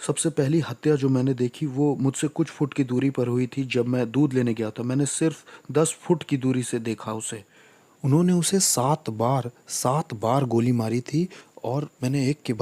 सबसे पहली हत्या जो मैंने देखी वो मुझसे कुछ फुट की दूरी पर हुई थी जब मैं दूध लेने गया था। मैंने सिर्फ 10 फुट की दूरी से देखा उसे। उन्होंने उसे 7 बार गोली मारी थी। और मैंने एक के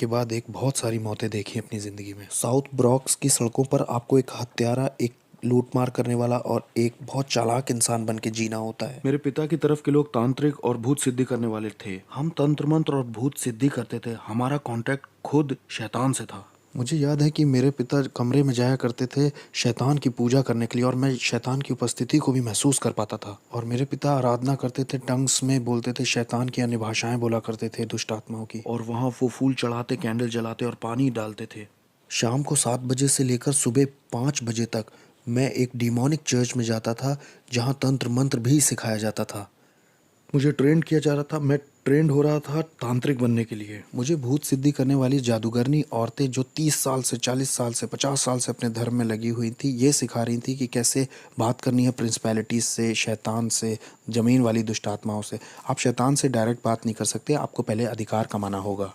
बाद एक बहुत सारी मौतें देखी अपनी ज़िंदगी में। साउथ ब्रॉक्स की सड़कों पर आपको एक हत्यारा, एक लूटमार करने वाला और एक बहुत चालाक इंसान बन के जीना होता है। मेरे पिता की तरफ के लोग तांत्रिक और भूत सिद्धि करने वाले थे। हम तंत्र मंत्र और भूत सिद्धि करते थे। हमारा कांटेक्ट खुद शैतान से था। मुझे याद है कि मेरे पिता कमरे में जाया करते थे शैतान की पूजा करने के लिए, और मैं शैतान की उपस्थिति को भी महसूस कर पाता था। और मेरे पिता आराधना करते थे, टंग्स में बोलते थे, शैतान की अन्य भाषाएं बोला करते थे, दुष्ट आत्माओं की। और वहाँ वो फूल चढ़ाते, कैंडल जलाते और पानी डालते थे। शाम को 7 बजे से लेकर सुबह 5 बजे तक मैं एक डिमोनिक चर्च में जाता था, जहाँ तंत्र मंत्र भी सिखाया जाता था। मुझे ट्रेन किया जा रहा था। मैं ट्रेंड हो रहा था तांत्रिक बनने के लिए। मुझे भूत सिद्धि करने वाली जादूगरनी औरतें जो 30 साल से, 40 साल से, 50 साल से अपने धर्म में लगी हुई थी, ये सिखा रही थी कि कैसे बात करनी है प्रिंसिपैलिटीज से, शैतान से, ज़मीन वाली दुष्ट आत्माओं से। आप शैतान से डायरेक्ट बात नहीं कर सकते, आपको पहले अधिकार कमाना होगा।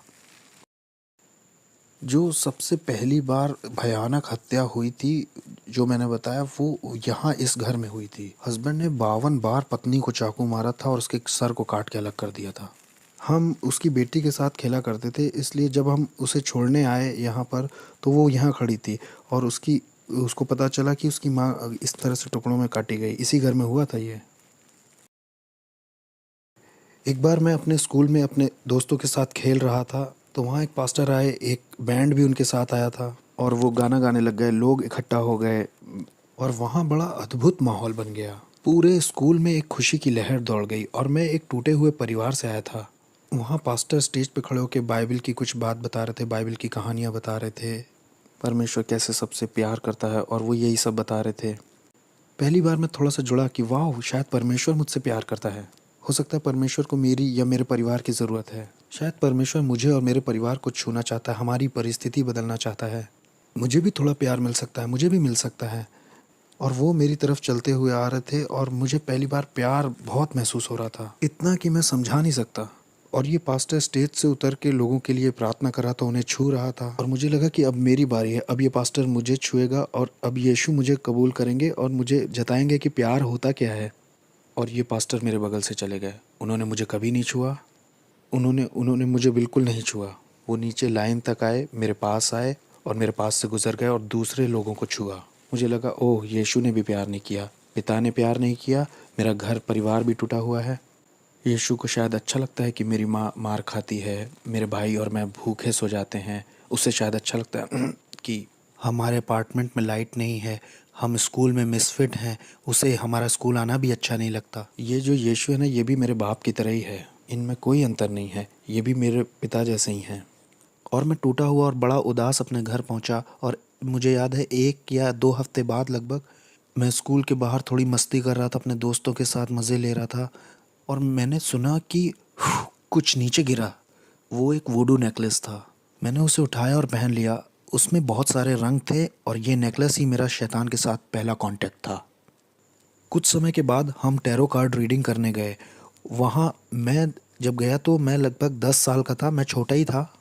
जो सबसे पहली बार भयानक हत्या हुई थी, जो मैंने बताया, वो यहाँ इस घर में हुई थी। हस्बैंड ने 52 बार पत्नी को चाकू मारा था और उसके सर को काट के अलग कर दिया था। हम उसकी बेटी के साथ खेला करते थे, इसलिए जब हम उसे छोड़ने आए यहाँ पर, तो वो यहाँ खड़ी थी और उसको पता चला कि उसकी माँ इस तरह से टुकड़ों में काटी गई। इसी घर में हुआ था ये। एक बार मैं अपने स्कूल में अपने दोस्तों के साथ खेल रहा था, तो वहाँ एक पास्टर आए, एक बैंड भी उनके साथ आया था और वो गाना गाने लग गए, लोग इकट्ठा हो गए और वहाँ बड़ा अद्भुत माहौल बन गया। पूरे स्कूल में एक खुशी की लहर दौड़ गई और मैं एक टूटे हुए परिवार से आया था। वहाँ पास्टर स्टेज पे खड़े होकर बाइबल की कुछ बात बता रहे थे, बाइबल की कहानियाँ बता रहे थे, परमेश्वर कैसे सबसे प्यार करता है, और वो यही सब बता रहे थे। पहली बार मैं थोड़ा सा जुड़ा कि वाह, शायद परमेश्वर मुझसे प्यार करता है। हो सकता है परमेश्वर को मेरी या मेरे परिवार की ज़रूरत है। शायद परमेश्वर मुझे और मेरे परिवार को छूना चाहता है, हमारी परिस्थिति बदलना चाहता है। मुझे भी थोड़ा प्यार मिल सकता है, मुझे भी मिल सकता है। और वो मेरी तरफ चलते हुए आ रहे थे और मुझे पहली बार प्यार बहुत महसूस हो रहा था, इतना कि मैं समझा नहीं सकता। और ये पास्टर स्टेज से उतर के लोगों के लिए प्रार्थना कर रहा था, उन्हें छू रहा था, और मुझे लगा कि अब मेरी बारी है, अब ये पास्टर मुझे छुएगा और अब यीशु मुझे कबूल करेंगे और मुझे जताएंगे कि प्यार होता क्या है। और ये पास्टर मेरे बगल से चले गए। उन्होंने मुझे कभी नहीं छुआ, उन्होंने उन्होंने मुझे बिल्कुल नहीं छुआ। वो नीचे लाइन तक आए, मेरे पास आए और मेरे पास से गुजर गए और दूसरे लोगों को छुआ। मुझे लगा, ओह, यीशु ने भी प्यार नहीं किया, पिता ने प्यार नहीं किया, मेरा घर परिवार भी टूटा हुआ है। यीशु को शायद अच्छा लगता है कि मेरी माँ मार खाती है, मेरे भाई और मैं भूखे सो जाते हैं। उसे शायद अच्छा लगता है कि हमारे अपार्टमेंट में लाइट नहीं है, हम स्कूल में मिसफिट हैं, उसे हमारा स्कूल आना भी अच्छा नहीं लगता। ये जो यीशु है ना, ये भी मेरे बाप की तरह ही है, इनमें कोई अंतर नहीं है, ये भी मेरे पिता जैसे ही हैं। और मैं टूटा हुआ और बड़ा उदास अपने घर पहुंचा। और मुझे याद है 1 या 2 हफ्ते बाद लगभग, मैं स्कूल के बाहर थोड़ी मस्ती कर रहा था, अपने दोस्तों के साथ मज़े ले रहा था, और मैंने सुना कि कुछ नीचे गिरा। वो एक वुडू नेकलेस था। मैंने उसे उठाया और पहन लिया। उसमें बहुत सारे रंग थे और ये नेकलेस ही मेरा शैतान के साथ पहला कांटेक्ट था। कुछ समय के बाद हम टैरो कार्ड रीडिंग करने गए। वहाँ मैं जब गया तो मैं लगभग 10 साल का था, मैं छोटा ही था।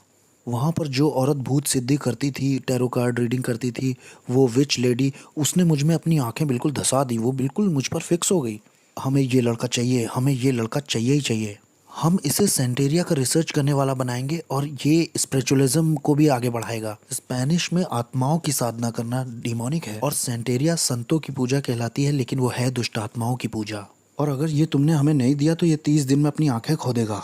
वहाँ पर जो औरत भूत सिद्धि करती थी, टैरो कार्ड रीडिंग करती थी, वो विच लेडी, उसने मुझ में अपनी आंखें बिल्कुल धंसा दी। वो बिल्कुल मुझ पर फिक्स हो गई। हमें ये लड़का चाहिए, हमें ये लड़का चाहिए ही चाहिए। हम इसे सेंटेरिया का रिसर्च करने वाला बनाएंगे और ये स्पिरिचुअलिज्म को भी आगे बढ़ाएगा। स्पेनिश में आत्माओं की साधना करना डिमोनिक है और सेंटेरिया संतों की पूजा कहलाती है, लेकिन वो है दुष्ट आत्माओं की पूजा। और अगर ये तुमने हमें नहीं दिया तो ये 30 दिन में अपनी आंखें खो देगा।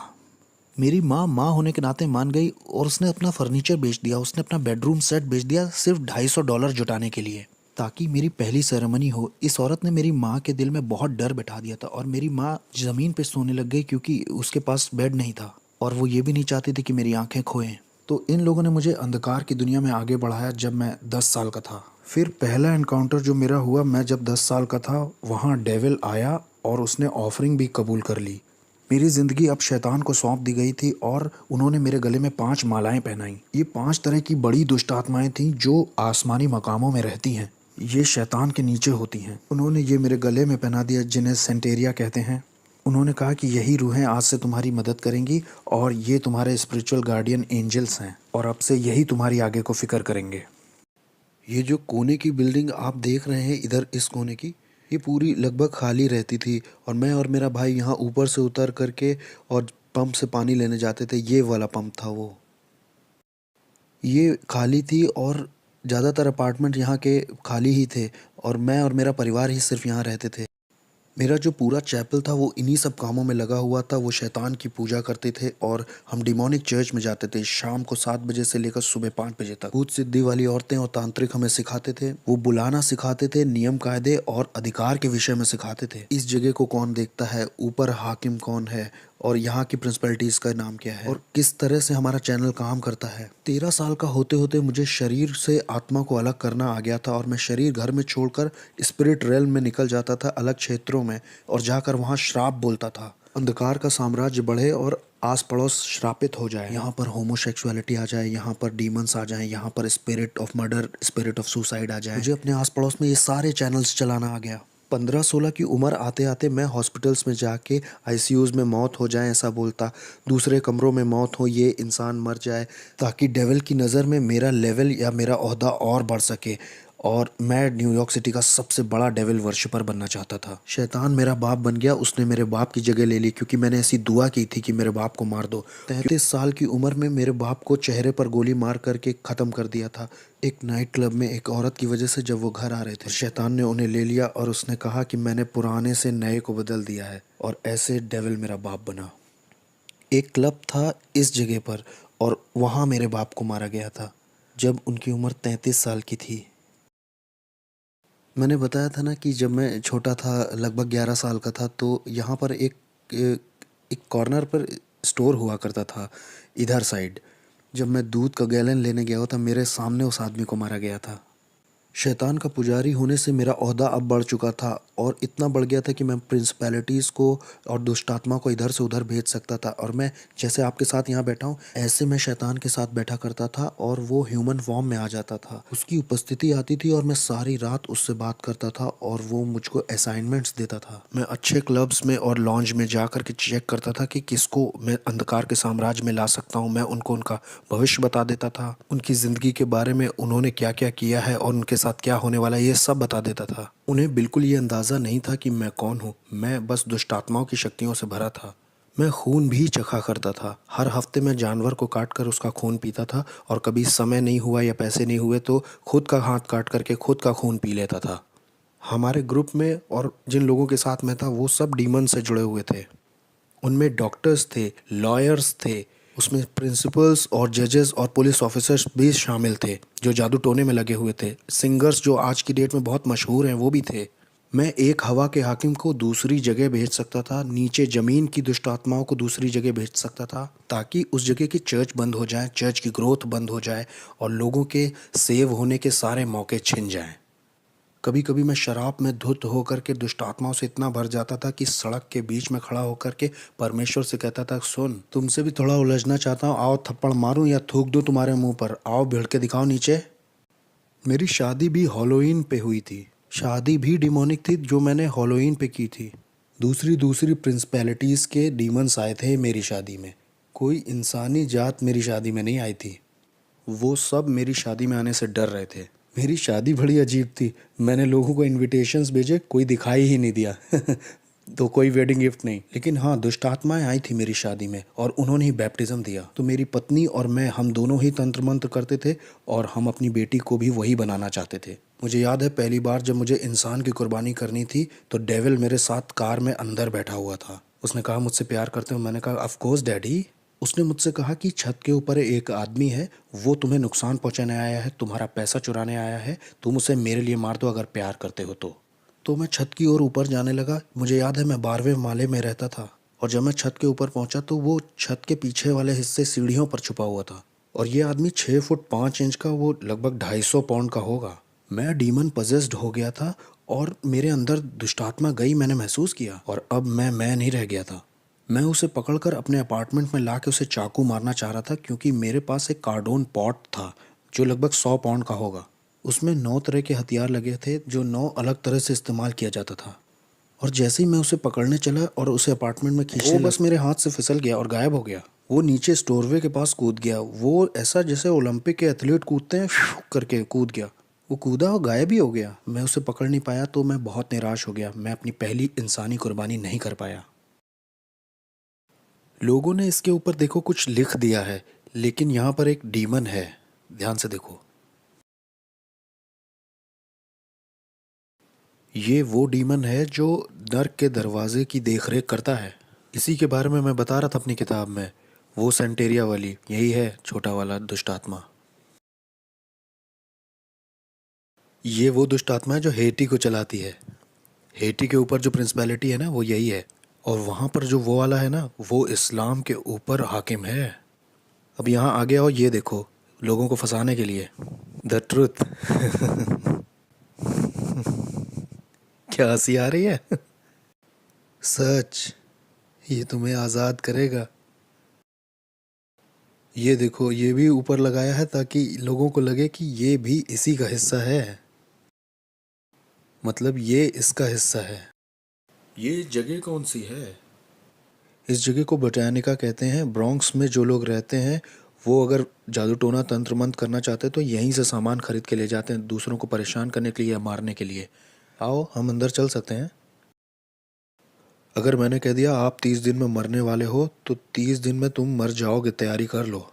मेरी माँ होने के नाते मान गई और उसने अपना फर्नीचर बेच दिया, उसने अपना बेडरूम सेट बेच दिया सिर्फ $250 जुटाने के लिए, ताकि मेरी पहली सेरेमनी हो। इस औरत ने मेरी माँ के दिल में बहुत डर बैठा दिया था और मेरी माँ ज़मीन पे सोने लग गई क्योंकि उसके पास बेड नहीं था और वो ये भी नहीं चाहती थी कि मेरी आंखें खोएं। तो इन लोगों ने मुझे अंधकार की दुनिया में आगे बढ़ाया जब मैं 10 साल का था। फिर पहला एनकाउंटर जो मेरा हुआ, मैं जब 10 साल का था, वहाँ डेविल आया और उसने ऑफरिंग भी कबूल कर ली। मेरी ज़िंदगी अब शैतान को सौंप दी गई थी और उन्होंने मेरे गले में 5 मालाएं पहनाई। ये 5 तरह की बड़ी दुष्ट आत्माएं थीं जो आसमानी मकामों में रहती हैं। ये शैतान के नीचे होती हैं। उन्होंने ये मेरे गले में पहना दिया, जिन्हें सेंटेरिया कहते हैं। उन्होंने कहा कि यही रूहें आज से तुम्हारी मदद करेंगी और ये तुम्हारे स्पिरिचुअल गार्डियन एंजल्स हैं और अब से यही तुम्हारी आगे को फिक्र करेंगे। ये जो कोने की बिल्डिंग आप देख रहे हैं इधर इस कोने की, ये पूरी लगभग खाली रहती थी और मैं और मेरा भाई यहाँ ऊपर से उतर करके और पंप से पानी लेने जाते थे। ये वाला पंप था वो। ये खाली थी और ज़्यादातर अपार्टमेंट यहाँ के खाली ही थे और मैं और मेरा परिवार ही सिर्फ यहाँ रहते थे। मेरा जो पूरा चैपल था वो इन्हीं सब कामों में लगा हुआ था। वो शैतान की पूजा करते थे और हम डिमोनिक चर्च में जाते थे शाम को 7 बजे से लेकर सुबह 5 बजे तक। भूत सिद्धि वाली औरतें और तांत्रिक हमें सिखाते थे। वो बुलाना सिखाते थे, नियम कायदे और अधिकार के विषय में सिखाते थे। इस जगह को कौन देखता है, ऊपर हाकिम कौन है और यहाँ की प्रिंसिपलिटीज का नाम क्या है और किस तरह से हमारा चैनल काम करता है। 13 साल का होते होते मुझे शरीर से आत्मा को अलग करना आ गया था और मैं शरीर घर में छोड़कर स्पिरिट रेल में निकल जाता था अलग क्षेत्रों में और जाकर वहाँ श्राप बोलता था। अंधकार का साम्राज्य बढ़े और आस पड़ोस श्रापित हो जाए। यहाँ पर होमोसेक्सुअलिटी आ जाए, यहाँ पर डीमंस आ जाए, यहाँ पर spirit of murder, spirit of suicide आ जाए। मुझे अपने आस पड़ोस में ये सारे चैनल्स चलाना आ गया। 15-16 की उम्र आते आते मैं हॉस्पिटल्स में जाके आईसीयूज़ में मौत हो जाए ऐसा बोलता, दूसरे कमरों में मौत हो, ये इंसान मर जाए, ताकि डेविल की नज़र में मेरा लेवल या मेरा ओहदा और बढ़ सके और मैं न्यूयॉर्क सिटी का सबसे बड़ा डेविल वर्शिपर बनना चाहता था। शैतान मेरा बाप बन गया, उसने मेरे बाप की जगह ले ली क्योंकि मैंने ऐसी दुआ की थी कि मेरे बाप को मार दो। 33 साल की उम्र में मेरे बाप को चेहरे पर गोली मार करके ख़त्म कर दिया था एक नाइट क्लब में एक औरत की वजह से। जब वो घर आ रहे थे शैतान ने उन्हें ले लिया और उसने कहा कि मैंने पुराने से नए को बदल दिया है और ऐसे डेविल मेरा बाप बना। एक क्लब था इस जगह पर और वहाँ मेरे बाप को मारा गया था जब उनकी उम्र 33 साल की थी। मैंने बताया था ना कि जब मैं छोटा था लगभग 11 साल का था तो यहाँ पर एक कॉर्नर पर स्टोर हुआ करता था इधर साइड। जब मैं दूध का गैलन लेने गया था मेरे सामने उस आदमी को मारा गया था। शैतान का पुजारी होने से मेरा ओहदा अब बढ़ चुका था और इतना बढ़ गया था कि मैं प्रिंसिपैलिटीज़ को और दुष्टात्मा को इधर से उधर भेज सकता था और मैं जैसे आपके साथ यहाँ बैठा हूँ ऐसे मैं शैतान के साथ बैठा करता था और वो ह्यूमन फॉर्म में आ जाता था। उसकी उपस्थिति आती थी और मैं सारी रात उससे बात करता था और वो मुझको असाइनमेंट्स देता था। मैं अच्छे क्लब्स में और लॉन्ज में जा कर के चेक करता था कि किसको मैं अंधकार के साम्राज्य में ला सकता हूँ। मैं उनको उनका भविष्य बता देता था, उनकी ज़िंदगी के बारे में उन्होंने क्या क्या किया है और उनके साथ क्या होने वाला है ये सब बता देता था। उन्हें बिल्कुल ये अंदाज़ा नहीं था कि मैं कौन हूँ, मैं बस दुष्टात्माओं की शक्तियों से भरा था। मैं खून भी चखा करता था। हर हफ्ते मैं जानवर को काट कर उसका खून पीता था और कभी समय नहीं हुआ या पैसे नहीं हुए तो खुद का हाथ काट करके खुद का खून पी लेता था। हमारे ग्रुप में और जिन लोगों के साथ मैं था वो सब डीमन से जुड़े हुए थे। उनमें डॉक्टर्स थे, लॉयर्स थे, उसमें प्रिंसिपल्स और जजेस और पुलिस ऑफिसर्स भी शामिल थे जो जादू टोने में लगे हुए थे। सिंगर्स जो आज की डेट में बहुत मशहूर हैं वो भी थे। मैं एक हवा के हाकिम को दूसरी जगह भेज सकता था, नीचे ज़मीन की दुष्ट आत्माओं को दूसरी जगह भेज सकता था ताकि उस जगह की चर्च बंद हो जाए, चर्च की ग्रोथ बंद हो जाए और लोगों के सेव होने के सारे मौके छिन जाएं। कभी कभी मैं शराब में धुत होकर के दुष्ट आत्माओं से इतना भर जाता था कि सड़क के बीच में खड़ा होकर के परमेश्वर से कहता था, सुन तुमसे भी थोड़ा उलझना चाहता हूँ, आओ थप्पड़ मारूं या थूक दूं तुम्हारे मुंह पर, आओ भिड़ के दिखाओ नीचे। मेरी शादी भी हॉलोइन पे हुई थी। शादी भी डिमोनिक थी जो मैंने हॉलोइन पे की थी। दूसरी दूसरी प्रिंसिपैलिटीज़ के डीमंस आए थे मेरी शादी में। कोई इंसानी जात मेरी शादी में नहीं आई थी। वो सब मेरी शादी में आने से डर रहे थे। मेरी शादी बड़ी अजीब थी। मैंने लोगों को इनविटेशंस भेजे, कोई दिखाई ही नहीं दिया तो कोई वेडिंग गिफ्ट नहीं। लेकिन हाँ, दुष्ट आत्माएं आई थी मेरी शादी में और उन्होंने ही बैप्टिज्म दिया। तो मेरी पत्नी और मैं, हम दोनों ही तंत्र मंत्र करते थे और हम अपनी बेटी को भी वही बनाना चाहते थे। मुझे याद है पहली बार जब मुझे इंसान की कुर्बानी करनी थी तो डेविल मेरे साथ कार में अंदर बैठा हुआ था। उसने कहा, मुझसे प्यार करते हो? मैंने कहा, ऑफ कोर्स डैडी। उसने मुझसे कहा कि छत के ऊपर एक आदमी है, वो तुम्हें नुकसान पहुंचाने आया है, तुम्हारा पैसा चुराने आया है, तुम उसे मेरे लिए मार दो अगर प्यार करते हो तो मैं छत की ओर ऊपर जाने लगा। मुझे याद है मैं 12वें माले में रहता था और जब मैं छत के ऊपर पहुंचा तो वो छत के पीछे वाले हिस्से सीढ़ियों पर छुपा हुआ था और ये आदमी 6 फुट 5 इंच का, वो लगभग 250 पाउंड का होगा। मैं डीमन पजेस्ड हो गया था और मेरे अंदर दुष्टात्मा गई, मैंने महसूस किया और अब मैं नहीं रह गया था। मैं उसे पकड़कर अपने अपार्टमेंट में ला के उसे चाकू मारना चाह रहा था क्योंकि मेरे पास एक कार्डोन पॉट था जो लगभग 100 पाउंड का होगा। उसमें 9 तरह के हथियार लगे थे जो 9 अलग तरह से इस्तेमाल किया जाता था और जैसे ही मैं उसे पकड़ने चला और उसे अपार्टमेंट में खींचने वो बस मेरे हाथ से फिसल गया और गायब हो गया। वो नीचे स्टोरवे के पास कूद गया। वो ऐसा जैसे ओलंपिक के एथलीट कूदते हैं, करके कूद गया। वो कूदा और गायब ही हो गया। मैं उसे पकड़ नहीं पाया तो मैं बहुत निराश हो गया। मैं अपनी पहली इंसानी कुर्बानी नहीं कर पाया। लोगों ने इसके ऊपर देखो कुछ लिख दिया है, लेकिन यहाँ पर एक डीमन है। ध्यान से देखो, ये वो डीमन है जो नर्क के दरवाजे की देखरेख करता है। इसी के बारे में मैं बता रहा था अपनी किताब में। वो सेंटेरिया वाली यही है, छोटा वाला दुष्ट आत्मा। ये वो दुष्ट आत्मा है जो हेटी को चलाती है। हेटी के ऊपर जो प्रिंसिपैलिटी है ना, वो यही है। और वहाँ पर जो वो वाला है ना, वो इस्लाम के ऊपर हाकिम है। अब यहाँ आ गया और ये देखो, लोगों को फंसाने के लिए द ट्रुथ। क्या हंसी आ रही है? सच, ये तुम्हें आज़ाद करेगा। ये देखो, ये भी ऊपर लगाया है ताकि लोगों को लगे कि ये भी इसी का हिस्सा है, मतलब ये इसका हिस्सा है। ये जगह कौन सी है? इस जगह को बोटानिका कहते हैं। ब्रॉन्क्स में जो लोग रहते हैं वो अगर जादू टोना तंत्र मंत्र करना चाहते हैं तो यहीं से सामान खरीद के ले जाते हैं, दूसरों को परेशान करने के लिए या मारने के लिए। आओ, हम अंदर चल सकते हैं। अगर मैंने कह दिया आप 30 दिन में मरने वाले हो तो 30 दिन में तुम मर जाओगे, तैयारी कर लो।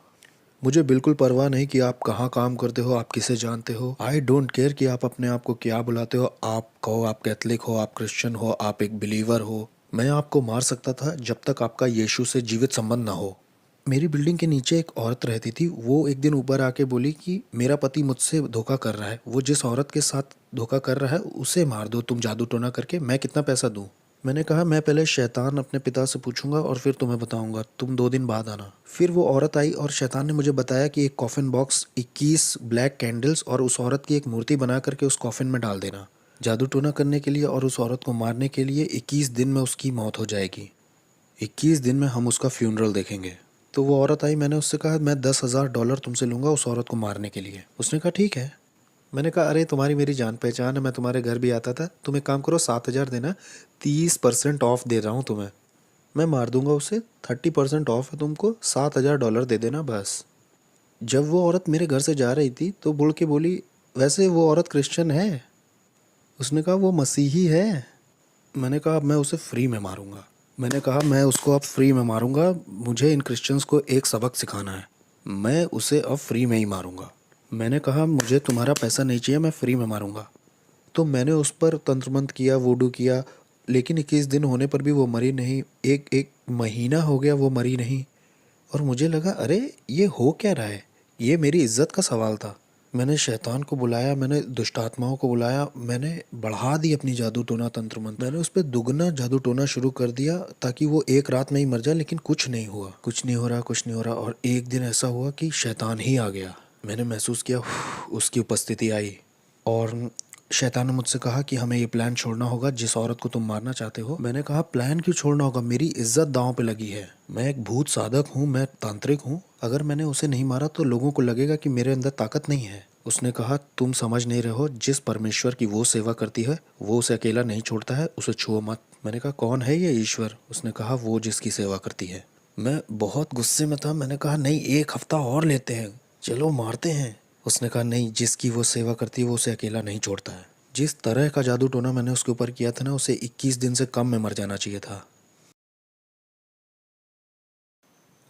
मुझे बिल्कुल परवाह नहीं कि आप कहाँ काम करते हो, आप किसे जानते हो। आई डोंट केयर कि आप अपने आप को क्या बुलाते हो। आप कहो आप कैथलिक हो, आप क्रिश्चियन हो, आप एक बिलीवर हो। मैं आपको मार सकता था जब तक आपका यीशु से जीवित संबंध ना हो। मेरी बिल्डिंग के नीचे एक औरत रहती थी। वो एक दिन ऊपर आके बोली कि मेरा पति मुझसे धोखा कर रहा है। वो जिस औरत के साथ धोखा कर रहा है उसे मार दो तुम जादू टोना करके, मैं कितना पैसा दूँ। मैंने कहा मैं पहले शैतान अपने पिता से पूछूंगा और फिर तुम्हें बताऊंगा, तुम 2 दिन बाद आना। फिर वो औरत आई और शैतान ने मुझे बताया कि एक कॉफिन बॉक्स, 21 ब्लैक कैंडल्स और उस औरत की एक मूर्ति बना करके उस कॉफिन में डाल देना, जादू टोना करने के लिए और उस औरत को मारने के लिए। 21 दिन में उसकी मौत हो जाएगी। 21 दिन में हम उसका फ्यूनरल देखेंगे। तो वो औरत आई, मैंने उससे कहा मैं $10,000 तुमसे लूँगा उस औरत को मारने के लिए। उसने कहा ठीक है। मैंने कहा अरे तुम्हारी मेरी जान पहचान है, मैं तुम्हारे घर भी आता था। तुम एक काम करो, 7,000 देना, 30% ऑफ दे रहा हूँ तुम्हें। मैं मार दूंगा उसे, 30% ऑफ है तुमको, $7,000 दे देना बस। जब वो औरत मेरे घर से जा रही थी तो बुड़ के बोली वैसे वो औरत क्रिश्चियन है। उसने कहा वो मसीही है। मैंने कहा अब मैं उसे फ्री में मारूंगा। मैंने कहा मैं उसको अब फ्री में मारूंगा, मुझे इन क्रिश्चियंस को एक सबक सिखाना है। मैं उसे अब फ्री में ही मारूंगा। मैंने कहा मुझे तुम्हारा पैसा नहीं चाहिए, मैं फ्री में मारूंगा। तो मैंने उस पर तंत्र मंत्र किया, वूडू किया, लेकिन 21 दिन होने पर भी वो मरी नहीं। एक एक महीना हो गया वो मरी नहीं। और मुझे लगा अरे ये हो क्या रहा है, ये मेरी इज्जत का सवाल था। मैंने शैतान को बुलाया, मैंने दुष्ट आत्माओं को बुलाया, मैंने बढ़ा दी अपनी जादू टोना तंत्र मंत्र। मैंने उस पर दुगना जादू टोना शुरू कर दिया ताकि वो एक रात में ही मर जाए, लेकिन कुछ नहीं हुआ, कुछ नहीं हो रहा, कुछ नहीं हो रहा। और एक दिन ऐसा हुआ कि शैतान ही आ गया। मैंने महसूस किया उसकी उपस्थिति आई और शैतान ने मुझसे कहा कि हमें ये प्लान छोड़ना होगा जिस औरत को तुम मारना चाहते हो। मैंने कहा प्लान क्यों छोड़ना होगा, मेरी इज्जत दांव पे लगी है। मैं एक भूत साधक हूँ, मैं तांत्रिक हूँ। अगर मैंने उसे नहीं मारा तो लोगों को लगेगा कि मेरे अंदर ताकत नहीं है। उसने कहा तुम समझ नहीं रहे हो, जिस परमेश्वर की वो सेवा करती है वो उसे अकेला नहीं छोड़ता है, उसे छुओ मत। मैंने कहा कौन है ये ईश्वर? उसने कहा वो जिसकी सेवा करती है। मैं बहुत गुस्से में था। मैंने कहा नहीं, 1 हफ्ता और लेते हैं, चलो मारते हैं। उसने कहा नहीं, जिसकी वो सेवा करती है वो उसे अकेला नहीं छोड़ता है। जिस तरह का जादू टोना मैंने उसके ऊपर किया था ना, उसे 21 दिन से कम में मर जाना चाहिए था।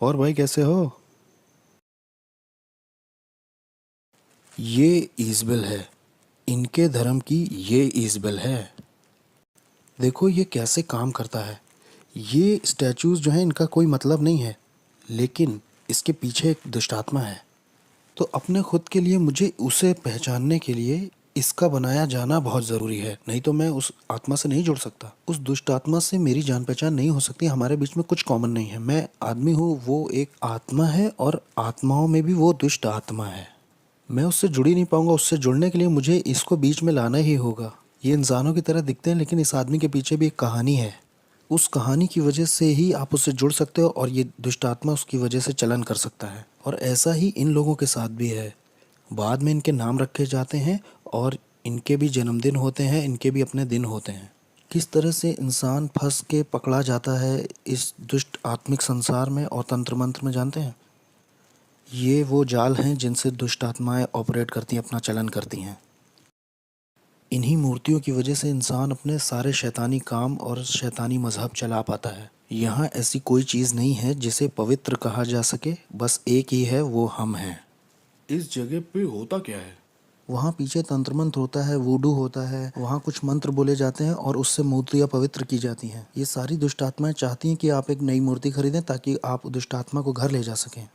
और भाई कैसे हो? ये ईजबेल है, इनके धर्म की ये ईजबेल है। देखो ये कैसे काम करता है। ये स्टैचूज जो हैं इनका कोई मतलब नहीं है, लेकिन इसके पीछे एक दुष्टात्मा है। तो अपने खुद के लिए मुझे उसे पहचानने के लिए इसका बनाया जाना बहुत ज़रूरी है, नहीं तो मैं उस आत्मा से नहीं जुड़ सकता। उस दुष्ट आत्मा से मेरी जान पहचान नहीं हो सकती। हमारे बीच में कुछ कॉमन नहीं है। मैं आदमी हूँ, वो एक आत्मा है, और आत्माओं में भी वो दुष्ट आत्मा है। मैं उससे जुड़ ही नहीं पाऊंगा। उससे जुड़ने के लिए मुझे इसको बीच में लाना ही होगा। ये इंसानों की तरह दिखते हैं, लेकिन इस आदमी के पीछे भी एक कहानी है। उस कहानी की वजह से ही आप उससे जुड़ सकते हो, और ये दुष्ट आत्मा उसकी वजह से चलन कर सकता है। और ऐसा ही इन लोगों के साथ भी है। बाद में इनके नाम रखे जाते हैं और इनके भी जन्मदिन होते हैं, इनके भी अपने दिन होते हैं। किस तरह से इंसान फंस के पकड़ा जाता है इस दुष्ट आत्मिक संसार में और तंत्र मंत्र में, जानते हैं? ये वो जाल हैं जिनसे दुष्ट आत्माएं ऑपरेट करती हैं, अपना चलन करती हैं। इन्हीं मूर्तियों की वजह से इंसान अपने सारे शैतानी काम और शैतानी मजहब चला पाता है। यहाँ ऐसी कोई चीज़ नहीं है जिसे पवित्र कहा जा सके, बस एक ही है, वो हम हैं। इस जगह पे होता क्या है? वहाँ पीछे तंत्र मंत्र होता है, वूडू होता है, वहाँ कुछ मंत्र बोले जाते हैं और उससे मूर्तियाँ पवित्र की जाती हैं। ये सारी दुष्ट आत्माएं चाहती हैं कि आप एक नई मूर्ति खरीदें ताकि आप दुष्ट आत्मा को घर ले जा सकें।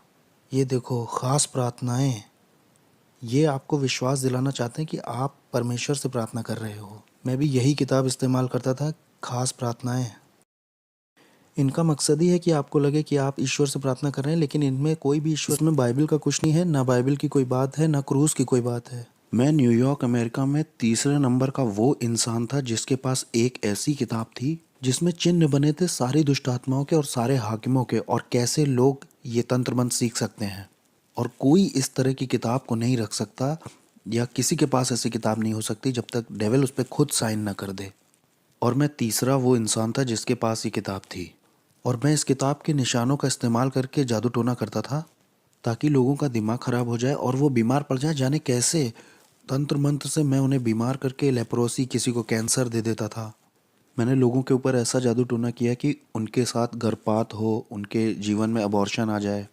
ये देखो, खास प्रार्थनाएं, ये आपको विश्वास दिलाना चाहते हैं कि आप परमेश्वर से प्रार्थना कर रहे हो। मैं भी यही किताब इस्तेमाल करता था, खास प्रार्थनाएं। इनका मकसद ही है कि आपको लगे कि आप ईश्वर से प्रार्थना कर रहे हैं, लेकिन इनमें कोई भी ईश्वर, इसमें बाइबल का कुछ नहीं है, ना बाइबल की कोई बात है, ना क्रूस की कोई बात है। मैं न्यूयॉर्क अमेरिका में तीसरे नंबर का वो इंसान था जिसके पास एक ऐसी किताब थी जिसमें चिन्ह बने थे सारी दुष्ट आत्माओं के और सारे हाकिमों के, और कैसे लोग ये तंत्र मंत्र सीख सकते हैं। और कोई इस तरह की किताब को नहीं रख सकता, या किसी के पास ऐसी किताब नहीं हो सकती जब तक डेविल उस पर खुद साइन ना कर दे। और मैं तीसरा वो इंसान था जिसके पास ये किताब थी, और मैं इस किताब के निशानों का इस्तेमाल करके जादू टोना करता था ताकि लोगों का दिमाग ख़राब हो जाए और वो बीमार पड़ जाए। जाने कैसे तंत्र मंत्र से मैं उन्हें बीमार करके लेप्रोसी, किसी को कैंसर दे देता था। मैंने लोगों के ऊपर ऐसा जादू टोना किया कि उनके साथ गर्भपात हो, उनके जीवन में अबॉर्शन आ जाए,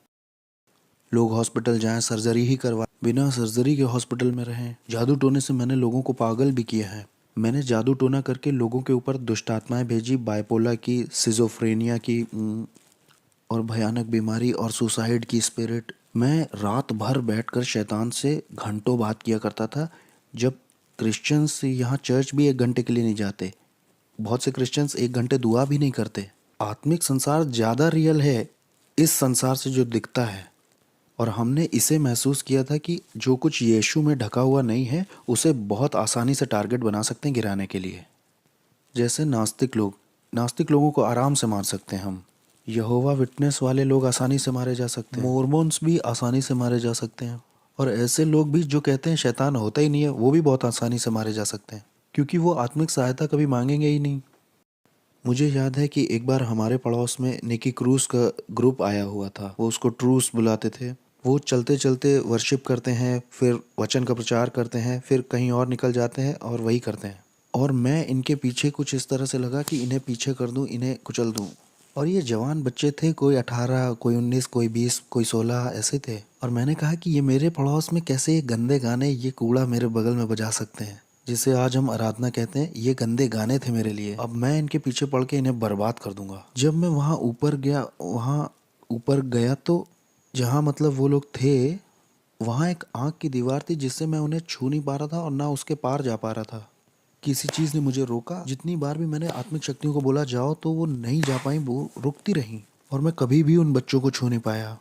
लोग हॉस्पिटल जाएं, सर्जरी ही करवा, बिना सर्जरी के हॉस्पिटल में रहें। जादू टोने से मैंने लोगों को पागल भी किया है। मैंने जादू टोना करके लोगों के ऊपर दुष्ट आत्माएं भेजी, बाइपोला की, सिजोफ्रेनिया की, और भयानक बीमारी और सुसाइड की स्पिरिट। मैं रात भर बैठकर शैतान से घंटों बात किया करता था। जब क्रिश्चियंस यहाँ चर्च भी 1 घंटे के लिए नहीं जाते, बहुत से क्रिश्चियंस 1 घंटे दुआ भी नहीं करते। आत्मिक संसार ज़्यादा रियल है इस संसार से जो दिखता है, और हमने इसे महसूस किया था कि जो कुछ यीशु में ढका हुआ नहीं है उसे बहुत आसानी से टारगेट बना सकते हैं गिराने के लिए। जैसे नास्तिक लोगों को आराम से मार सकते हैं हम, यहोवा विटनेस वाले लोग आसानी से मारे जा सकते हैं, मोर्मोन्स भी आसानी से मारे जा सकते हैं, और ऐसे लोग भी जो कहते हैं शैतान होता ही नहीं है, वो भी बहुत आसानी से मारे जा सकते हैं, क्योंकि वो आत्मिक सहायता कभी मांगेंगे ही नहीं। मुझे याद है कि एक बार हमारे पड़ोस में निकी क्रूस का ग्रुप आया हुआ था, वो उसको ट्रूस बुलाते थे। वो चलते चलते वर्शिप करते हैं, फिर वचन का प्रचार करते हैं, फिर कहीं और निकल जाते हैं और वही करते हैं। और मैं इनके पीछे कुछ इस तरह से लगा कि इन्हें पीछे कर दूं, इन्हें कुचल दूं। और ये जवान बच्चे थे, कोई 18, कोई 19, कोई 20, कोई 16 ऐसे थे। और मैंने कहा कि ये मेरे पड़ोस में कैसे ये गंदे गाने, ये कूड़ा मेरे बगल में बजा सकते हैं, जिसे आज हम आराधना कहते हैं। ये गंदे गाने थे मेरे लिए। अब मैं इनके पीछे पड़ के इन्हें बर्बाद कर दूंगा। जब मैं वहाँ ऊपर गया तो जहाँ मतलब वो लोग थे, वहाँ एक आँख की दीवार थी जिससे मैं उन्हें छू नहीं पा रहा था और ना उसके पार जा पा रहा था। किसी चीज़ ने मुझे रोका। जितनी बार भी मैंने आत्मिक शक्तियों को बोला जाओ तो वो नहीं जा पाई, वो रुकती रहीं, और मैं कभी भी उन बच्चों को छू नहीं पाया।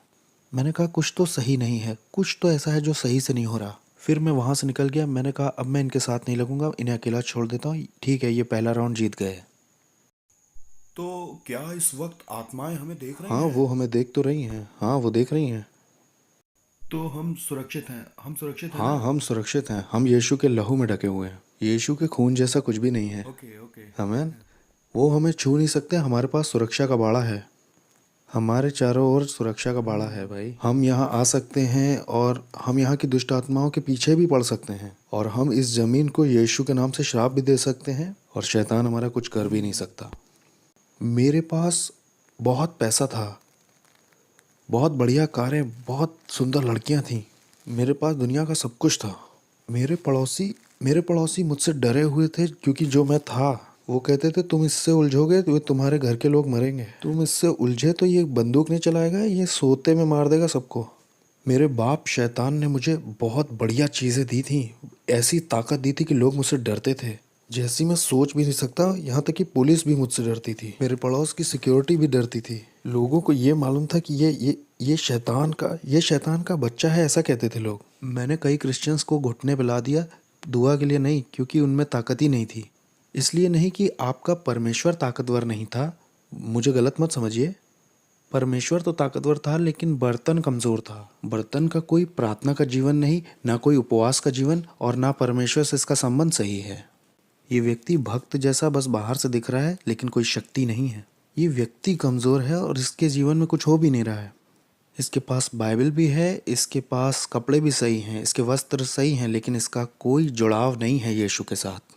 मैंने कहा कुछ तो सही नहीं है, कुछ तो ऐसा है जो सही से नहीं हो रहा। फिर मैं वहाँ से निकल गया। मैंने कहा अब मैं इनके साथ नहीं लगूंगा, इन्हें अकेला छोड़ देता हूँ। ठीक है, ये पहला राउंड जीत गए। तो क्या इस वक्त आत्माएं हमें देख रही हाँ, हैं? वो हमें देख तो रही हैं। हाँ, वो देख रही हैं। तो हम सुरक्षित हैं, हम सुरक्षित हैं हाँ, ना? हम सुरक्षित हैं। हम यीशु के लहू में ढके हुए हैं। यीशु के खून जैसा कुछ भी नहीं है। Okay okay. आमीन। वो हमें छू नहीं सकते। हमारे पास सुरक्षा का बाड़ा है। हमारे चारों ओर सुरक्षा का बाड़ा है भाई। हम यहाँ आ सकते हैं और हम यहाँ की दुष्ट आत्माओं के पीछे भी पड़ सकते हैं, और हम इस जमीन को यीशु के नाम से श्राप भी दे सकते हैं, और शैतान हमारा कुछ कर भी नहीं सकता। मेरे पास बहुत पैसा था, बहुत बढ़िया कारें, बहुत सुंदर लड़कियां थीं। मेरे पास दुनिया का सब कुछ था। मेरे पड़ोसी मुझसे डरे हुए थे, क्योंकि जो मैं था, वो कहते थे तुम इससे उलझोगे तो तुम्हारे घर के लोग मरेंगे, तुम इससे उलझे तो ये बंदूक नहीं चलाएगा, ये सोते में मार देगा सबको। मेरे बाप शैतान ने मुझे बहुत बढ़िया चीज़ें दी थी, ऐसी ताकत दी थी कि लोग मुझसे डरते थे, जैसी मैं सोच भी नहीं सकता। यहाँ तक कि पुलिस भी मुझसे डरती थी, मेरे पड़ोस की सिक्योरिटी भी डरती थी। लोगों को ये मालूम था कि ये शैतान का बच्चा है, ऐसा कहते थे लोग। मैंने कई क्रिश्चियंस को घुटने पिला दिया, दुआ के लिए नहीं, क्योंकि उनमें ताकत ही नहीं थी। इसलिए नहीं कि आपका परमेश्वर ताकतवर नहीं था, मुझे गलत मत समझिए। परमेश्वर तो ताकतवर था, लेकिन बर्तन कमज़ोर था। बर्तन का कोई प्रार्थना का जीवन नहीं, ना कोई उपवास का जीवन, और ना परमेश्वर से इसका संबंध सही है। ये व्यक्ति भक्त जैसा बस बाहर से दिख रहा है, लेकिन कोई शक्ति नहीं है। ये व्यक्ति कमज़ोर है और इसके जीवन में कुछ हो भी नहीं रहा है। इसके पास बाइबल भी है, इसके पास कपड़े भी सही हैं, इसके वस्त्र सही हैं, लेकिन इसका कोई जुड़ाव नहीं है यीशु के साथ,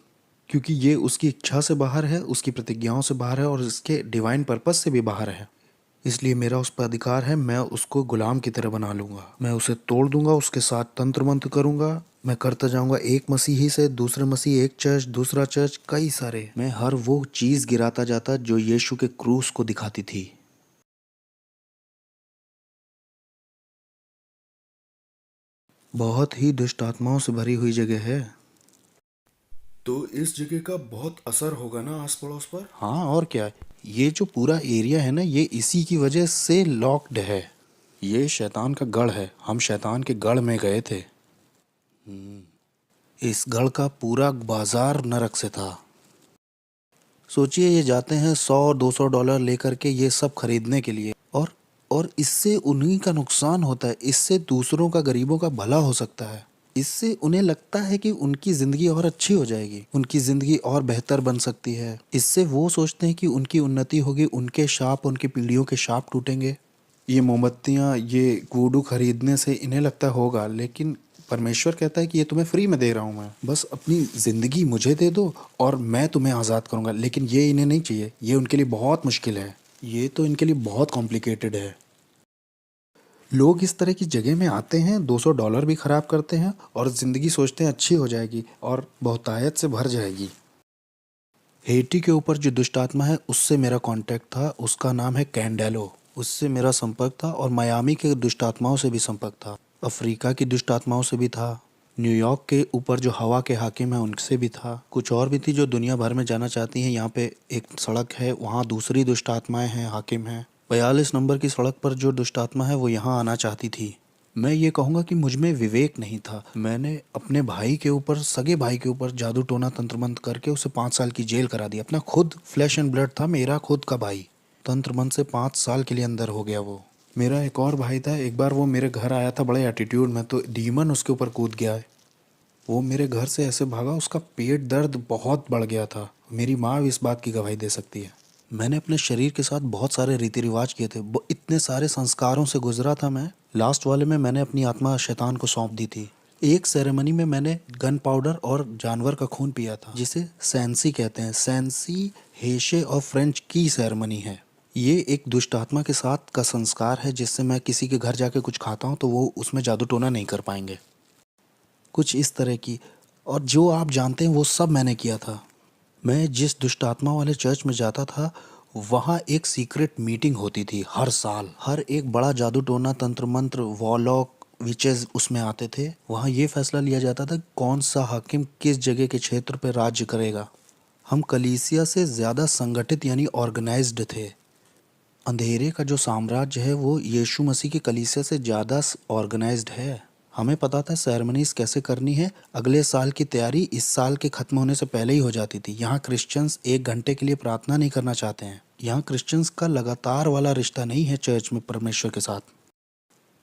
क्योंकि ये उसकी इच्छा से बाहर है, उसकी प्रतिज्ञाओं से बाहर है और इसके डिवाइन पर्पस से भी बाहर है। इसलिए मेरा उस पर अधिकार है, मैं उसको गुलाम की तरह बना लूँगा, मैं उसे तोड़ दूंगा, उसके साथ तंत्र मंत्र करूँगा, मैं करता जाऊँगा एक मसीही से दूसरे मसीह, एक चर्च दूसरा चर्च, कई सारे। मैं हर वो चीज़ गिराता जाता जो यीशु के क्रूस को दिखाती थी। बहुत ही दुष्ट आत्माओं से भरी हुई जगह है। तो इस जगह का बहुत असर होगा ना आस पड़ोस पर। हाँ, और क्या। ये जो पूरा एरिया है ना, ये इसी की वजह से लॉक्ड है। ये शैतान का गढ़ है, हम शैतान के गढ़ में गए थे। इस गढ़ का पूरा बाजार नरक से था। सोचिए, ये जाते हैं $100-200 लेकर के ये सब खरीदने के लिए, और इससे उन्हीं का नुकसान होता है, इससे दूसरों का, गरीबों का भला हो सकता है। इससे उन्हें लगता है कि उनकी ज़िंदगी और अच्छी हो जाएगी, उनकी ज़िंदगी और बेहतर बन सकती है। इससे वो सोचते हैं कि उनकी उन्नति होगी, उनके शाप, उनकी पीढ़ियों के शाप टूटेंगे। ये मोमबत्तियाँ, ये वुडू खरीदने से इन्हें लगता होगा, लेकिन परमेश्वर कहता है कि ये तुम्हें फ्री में दे रहा हूँ मैं, बस अपनी ज़िंदगी मुझे दे दो और मैं तुम्हें आज़ाद करूँगा। लेकिन ये इन्हें नहीं चाहिए, ये उनके लिए बहुत मुश्किल है, ये तो इनके लिए बहुत कॉम्प्लिकेटेड है। लोग इस तरह की जगह में आते हैं, $200 भी ख़राब करते हैं और ज़िंदगी सोचते हैं अच्छी हो जाएगी और बहुतायत से भर जाएगी। हेटी के ऊपर जो दुष्ट आत्मा है, उससे मेरा कांटेक्ट था, उसका नाम है कैंडेलो, उससे मेरा संपर्क था। और मियामी के दुष्ट आत्माओं से भी संपर्क था, अफ्रीका की दुष्ट आत्माओं से भी था, न्यूयॉर्क के ऊपर जो हवा के हाकिम हैं उनसे भी था, कुछ और भी थी जो दुनिया भर में जाना चाहती हैं। यहाँ पे एक सड़क है, वहाँ दूसरी दुष्ट आत्माएं हैं, हाकिम हैं। 42 नंबर की सड़क पर जो दुष्ट आत्मा है वो यहाँ आना चाहती थी। मैं ये कहूँगा कि मुझ में विवेक नहीं था। मैंने अपने भाई के ऊपर, सगे भाई के ऊपर जादू टोना तंत्र मंत्र करके उसे 5 साल की जेल करा दी। अपना खुद फ्लैश एंड ब्लड था, मेरा खुद का भाई, तंत्र मंत्र से 5 साल के लिए अंदर हो गया वो। मेरा एक और भाई था, एक बार वो मेरे घर आया था बड़े एटीट्यूड में, तो डीमन उसके ऊपर कूद गया है। वो मेरे घर से ऐसे भागा, उसका पेट दर्द बहुत बढ़ गया था। मेरी माँ भी इस बात की गवाही दे सकती है। मैंने अपने शरीर के साथ बहुत सारे रीति रिवाज किए थे, इतने सारे संस्कारों से गुजरा था मैं। लास्ट वाले में मैंने अपनी आत्मा शैतान को सौंप दी थी। एक सेरेमनी में मैंने गन पाउडर और जानवर का खून पिया था, जिसे सैंसी कहते हैं। सैंसी हेशे और फ्रेंच की सेरेमनी है। ये एक दुष्ट आत्मा के साथ का संस्कार है, जिससे मैं किसी के घर जाके कुछ खाता हूँ तो वो उसमें जादू टोना नहीं कर पाएंगे, कुछ इस तरह की। और जो आप जानते हैं वो सब मैंने किया था। मैं जिस दुष्ट आत्मा वाले चर्च में जाता था, वहाँ एक सीक्रेट मीटिंग होती थी हर साल। हर एक बड़ा जादू टोना, तंत्र मंत्र, वॉलॉक, विचेस उसमें आते थे। वहाँ ये फैसला लिया जाता था कौन सा हाकिम किस जगह के क्षेत्र पर राज्य करेगा। हम कलीसिया से ज़्यादा संगठित यानी ऑर्गेनाइज्ड थे। अंधेरे का जो साम्राज्य है वो यीशु मसीह की कलीसिया से ज़्यादा ऑर्गेनाइज्ड है। हमें पता था सेरेमनीज कैसे करनी है। अगले साल की तैयारी इस साल के ख़त्म होने से पहले ही हो जाती थी। यहाँ क्रिश्चियंस 1 घंटे के लिए प्रार्थना नहीं करना चाहते हैं। यहाँ क्रिश्चियंस का लगातार वाला रिश्ता नहीं है चर्च में परमेश्वर के साथ।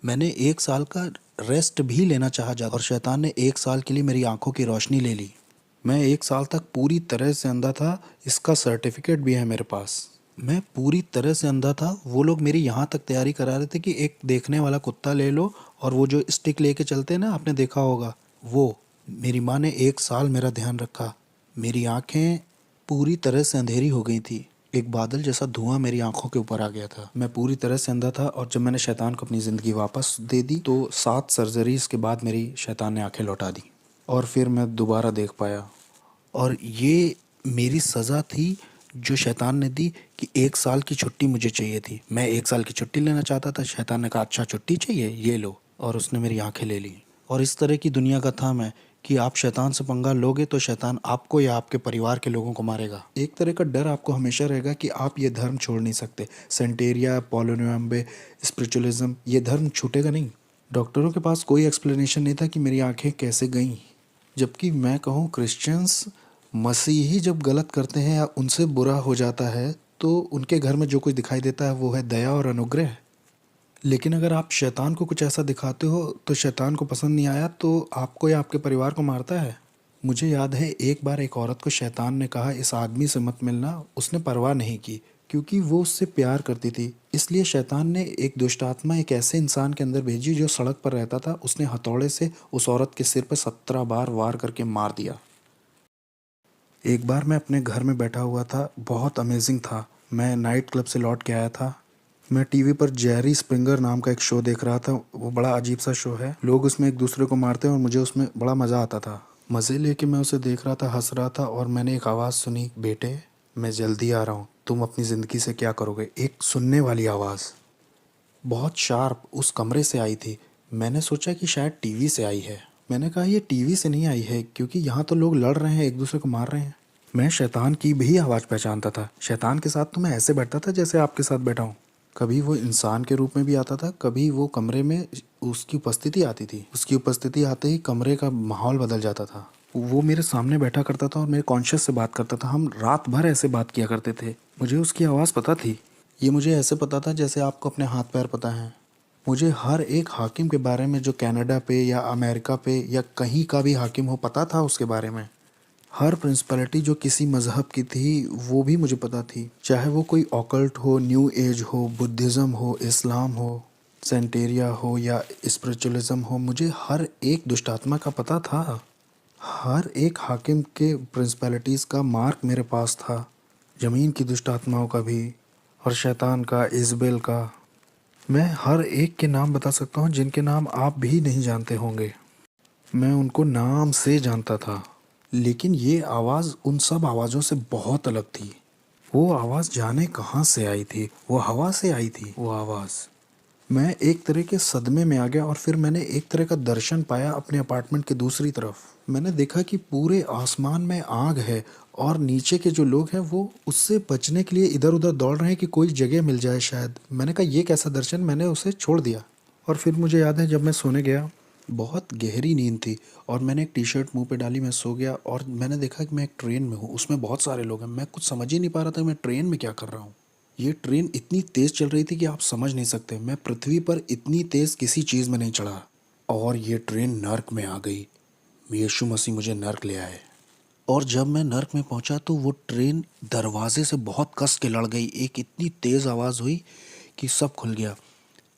मैंने 1 साल का रेस्ट भी लेना चाहा जा, और शैतान ने 1 साल के लिए मेरी आंखों की रोशनी ले ली। मैं 1 साल तक पूरी तरह से अंधा था, इसका सर्टिफिकेट भी है मेरे पास। मैं पूरी तरह से अंधा था। वो लोग मेरी यहाँ तक तैयारी करा रहे थे कि एक देखने वाला कुत्ता ले लो, और वो जो स्टिक लेके चलते हैं ना, आपने देखा होगा वो। मेरी माँ ने 1 साल मेरा ध्यान रखा। मेरी आंखें पूरी तरह से अंधेरी हो गई थी। एक बादल जैसा धुआं मेरी आंखों के ऊपर आ गया था। मैं पूरी तरह से अंधा था, और जब मैंने शैतान को अपनी ज़िंदगी वापस दे दी तो 7 सर्जरीज़ के बाद मेरी शैतान ने आंखें लौटा दी, और फिर मैं दोबारा देख पाया। और ये मेरी सज़ा थी जो शैतान ने दी, कि 1 साल की छुट्टी मुझे चाहिए थी। मैं 1 साल की छुट्टी लेना चाहता था। शैतान ने कहा अच्छा छुट्टी चाहिए, ये लो, और उसने मेरी आंखें ले ली। और इस तरह की दुनिया का था मैं, कि आप शैतान से पंगा लोगे तो शैतान आपको या आपके परिवार के लोगों को मारेगा। एक तरह का डर आपको हमेशा रहेगा कि आप ये धर्म छोड़ नहीं सकते। सेंटेरिया, पोलोनियम्बे, स्पिरिचुअलिज्म, ये धर्म छूटेगा नहीं। डॉक्टरों के पास कोई एक्सप्लेनेशन नहीं था कि मेरी आंखें कैसे गईं। जबकि मैं कहूँ, क्रिश्चियंस, मसीही जब गलत करते हैं या उनसे बुरा हो जाता है तो उनके घर में जो कुछ दिखाई देता है वो है दया और अनुग्रह। लेकिन अगर आप शैतान को कुछ ऐसा दिखाते हो तो शैतान को पसंद नहीं आया तो आपको या आपके परिवार को मारता है। मुझे याद है एक बार एक औरत को शैतान ने कहा इस आदमी से मत मिलना। उसने परवाह नहीं की क्योंकि वो उससे प्यार करती थी। इसलिए शैतान ने एक दुष्ट आत्मा एक ऐसे इंसान के अंदर भेजी जो सड़क पर रहता था। उसने हथौड़े से उस औरत के सिर पर 17 बार वार करके मार दिया। एक बार मैं अपने घर में बैठा हुआ था, बहुत अमेजिंग था। मैं नाइट क्लब से लौट के आया था। मैं टीवी पर जेरी स्प्रिंगर नाम का एक शो देख रहा था। वो बड़ा अजीब सा शो है। लोग उसमें एक दूसरे को मारते हैं और मुझे उसमें बड़ा मज़ा आता था। मज़े लेके मैं उसे देख रहा था, हंस रहा था और मैंने एक आवाज़ सुनी, बेटे मैं जल्दी आ रहा हूँ, तुम अपनी ज़िंदगी से क्या करोगे। एक सुनने वाली आवाज़, बहुत शार्प, उस कमरे से आई थी। मैंने सोचा कि शायद टीवी से आई है। मैंने कहा ये टीवी से नहीं आई है क्योंकि यहाँ तो लोग लड़ रहे हैं, एक दूसरे को मार रहे हैं। मैं शैतान की भी आवाज़ पहचानता था। शैतान के साथ तो मैं ऐसे बैठता था जैसे आपके साथ बैठा हूँ। कभी वो इंसान के रूप में भी आता था, कभी वो कमरे में उसकी उपस्थिति आती थी। उसकी उपस्थिति आते ही कमरे का माहौल बदल जाता था। वो मेरे सामने बैठा करता था और मेरे कॉन्शियस से बात करता था। हम रात भर ऐसे बात किया करते थे। मुझे उसकी आवाज़ पता थी। ये मुझे ऐसे पता था जैसे आपको अपने हाथ पैर पता है। मुझे हर एक हाकिम के बारे में जो कनाडा पे या अमेरिका पे या कहीं का भी हाकिम हो पता था उसके बारे में। हर प्रिंसिपलिटी जो किसी मज़हब की थी वो भी मुझे पता थी। चाहे वो कोई ऑकल्ट हो, न्यू एज हो, बुद्धिज़्म हो, इस्लाम हो, सेंटेरिया हो या स्पिरिचुअलिज्म हो, मुझे हर एक दुष्टात्मा का पता था। हर एक हाकिम के प्रिंसिपलिटीज़ का मार्क मेरे पास था। ज़मीन की दुष्ट आत्माओं का भी और शैतान का, इज़बेल का। मैं हर एक के नाम बता सकता हूँ जिनके नाम आप भी नहीं जानते होंगे। मैं उनको नाम से जानता था। लेकिन ये आवाज़ उन सब आवाज़ों से बहुत अलग थी। वो आवाज़ जाने कहाँ से आई थी। वो हवा से आई थी वो आवाज़। मैं एक तरह के सदमे में आ गया और फिर मैंने एक तरह का दर्शन पाया अपने अपार्टमेंट के दूसरी तरफ। मैंने देखा कि पूरे आसमान में आग है और नीचे के जो लोग हैं वो उससे बचने के लिए इधर उधर दौड़ रहे हैं कि कोई जगह मिल जाए शायद। मैंने कहा ये कैसा दर्शन, मैंने उसे छोड़ दिया। और फिर मुझे याद है जब मैं सोने गया, बहुत गहरी नींद थी और मैंने एक टी शर्ट मुंह पे डाली, मैं सो गया और मैंने देखा कि मैं एक ट्रेन में हूँ, उसमें बहुत सारे लोग हैं। मैं कुछ समझ ही नहीं पा रहा था मैं ट्रेन में क्या कर रहा हूँ। ये ट्रेन इतनी तेज़ चल रही थी कि आप समझ नहीं सकते। मैं पृथ्वी पर इतनी तेज़ किसी चीज़ में नहीं चढ़ा। और ये ट्रेन नर्क में आ गई। यीशु मसीह मुझे नर्क ले आए। और जब मैं नर्क में पहुंचा तो वो ट्रेन दरवाजे से बहुत कस के लड़ गई। एक इतनी तेज़ आवाज़ हुई कि सब खुल गया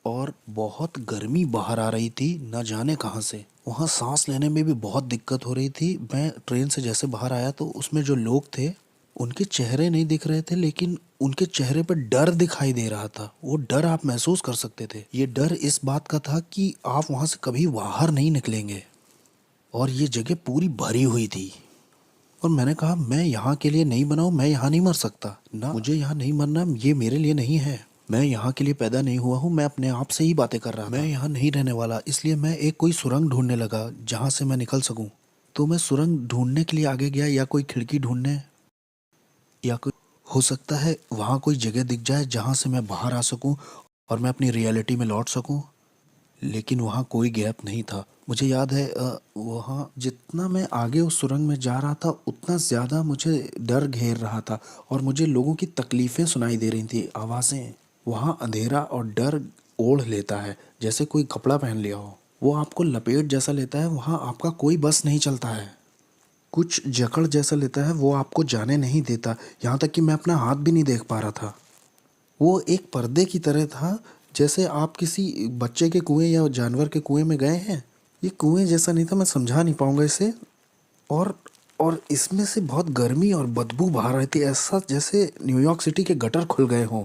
और बहुत गर्मी बाहर आ रही थी, न जाने कहाँ से। वहाँ सांस लेने में भी बहुत दिक्कत हो रही थी। मैं ट्रेन से जैसे बाहर आया तो उसमें जो लोग थे उनके चेहरे नहीं दिख रहे थे, लेकिन उनके चेहरे पर डर दिखाई दे रहा था। वो डर आप महसूस कर सकते थे। ये डर इस बात का था कि आप वहाँ से कभी बाहर नहीं निकलेंगे। और ये जगह पूरी भरी हुई थी। और मैंने कहा मैं यहाँ के लिए नहीं बना हूँ, मैं यहाँ नहीं मर सकता ना, मुझे यहाँ नहीं मरना, ये मेरे लिए नहीं है। मैं यहाँ के लिए पैदा नहीं हुआ हूँ। मैं अपने आप से ही बातें कर रहा था। मैं यहाँ नहीं रहने वाला। इसलिए मैं एक कोई सुरंग ढूंढने लगा जहाँ से मैं निकल सकूँ। तो मैं सुरंग ढूंढने के लिए आगे गया, या कोई खिड़की ढूंढने, या कोई, हो सकता है वहाँ कोई जगह दिख जाए जहाँ से मैं बाहर आ सकूँ और मैं अपनी रियलिटी में लौट सकूँ। लेकिन वहाँ कोई गैप नहीं था। मुझे याद है वहाँ जितना मैं आगे उस सुरंग में जा रहा था उतना ज़्यादा मुझे डर घेर रहा था और मुझे लोगों की तकलीफ़ें सुनाई दे रही थी, आवाज़ें। वहाँ अंधेरा और डर ओढ़ लेता है जैसे कोई कपड़ा पहन लिया हो। वो आपको लपेट जैसा लेता है। वहाँ आपका कोई बस नहीं चलता है। कुछ जकड़ जैसा लेता है, वो आपको जाने नहीं देता। यहाँ तक कि मैं अपना हाथ भी नहीं देख पा रहा था। वो एक पर्दे की तरह था, जैसे आप किसी बच्चे के कुएं या जानवर के कुएं में गए हैं। ये कुएं जैसा नहीं था, मैं समझा नहीं पाऊंगा इसे। और और इसमें से बहुत गर्मी और बदबू बाहर रही थी, ऐसा जैसे न्यूयॉर्क सिटी के गटर खुल गए हों।